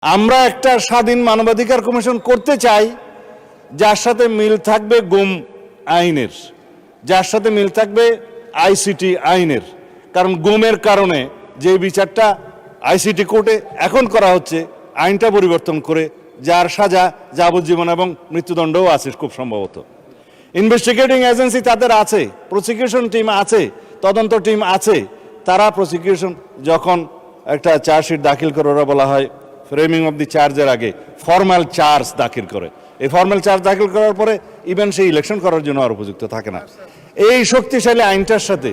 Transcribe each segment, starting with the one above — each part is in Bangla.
আমরা একটা স্বাধীন মানবাধিকার কমিশন করতে চাই যার সাথে মিল থাকবে গুম আইনের, যার সাথে মিল থাকবে আইসিটি আইনের। কারণ গুমের কারণে যে বিচারটা আইসিটি কোর্টে এখন করা হচ্ছে, আইনটা পরিবর্তন করে যার সাজা যাবজ্জীবন এবং মৃত্যুদণ্ডও আছে খুব সম্ভবত। ইনভেস্টিগেটিং এজেন্সি তাদের আছে, প্রসিকিউশন টিম আছে, তদন্ত টিম আছে। তারা প্রসিকিউশন যখন একটা চার্জশিট দাখিল করে, ওরা বলা হয় ফ্রেমিং অফ দি চার্জের আগে ফর্মাল চার্জ দাখিল করে। এই ফর্মাল চার্জ দাখিল করার পরে ইভেন সেই ইলেকশন করার জন্য আর উপযুক্ত থাকে না। এই শক্তিশালী আইনটার সাথে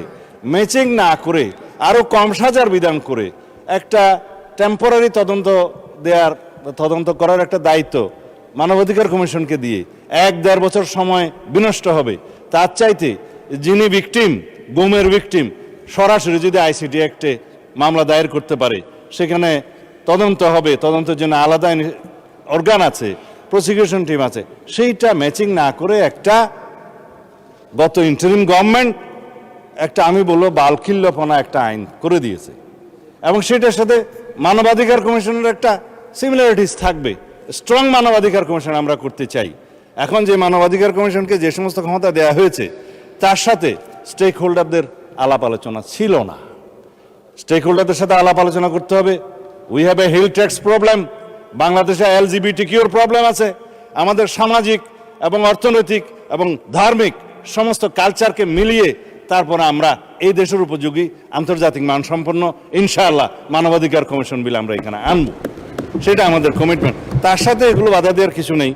ম্যাচিং না করে আরও কম সাজার বিধান করে একটা টেম্পোরারি তদন্ত করার একটা দায়িত্ব মানবাধিকার কমিশনকে দিয়ে 1-1.5 বছর সময় বিনষ্ট হবে। তার চাইতে যিনি ভিকটিম, গুমের ভিকটিম, সরাসরি যদি আইসিটি অ্যাক্টে মামলা দায়ের করতে পারে, সেখানে তদন্ত হবে, তদন্তের জন্য আলাদা অর্গান আছে, প্রসিকিউশন টিম আছে। সেইটা ম্যাচিং না করে একটা গত ইন্টারিম গভর্নমেন্ট একটা, আমি বলবো, বালখিল্যপনা একটা আইন করে দিয়েছে এবং সেটার সাথে মানবাধিকার কমিশনের একটা সিমিলারিটিস থাকবে। স্ট্রং মানবাধিকার কমিশন আমরা করতে চাই। এখন যে মানবাধিকার কমিশনকে যে সমস্ত ক্ষমতা দেওয়া হয়েছে, তার সাথে স্টেক হোল্ডারদের আলাপ আলোচনা ছিল না। স্টেক হোল্ডারদের সাথে আলাপ আলোচনা করতে হবে। We have a hill tax problem. বাংলাদেশে LGBTQ-র প্রবলেম আছে। আমাদের সামাজিক এবং অর্থনৈতিক এবং ধার্মিক সমস্ত কালচারকে মিলিয়ে তারপরে আমরা এই দেশের উপযোগী আন্তর্জাতিক মানসম্পন্ন ইনশাআল্লাহ মানবাধিকার কমিশন বিল আমরা এখানে আনবো। সেটা আমাদের কমিটমেন্ট। তার সাথে এগুলো বাধা দেওয়ার কিছু নেই।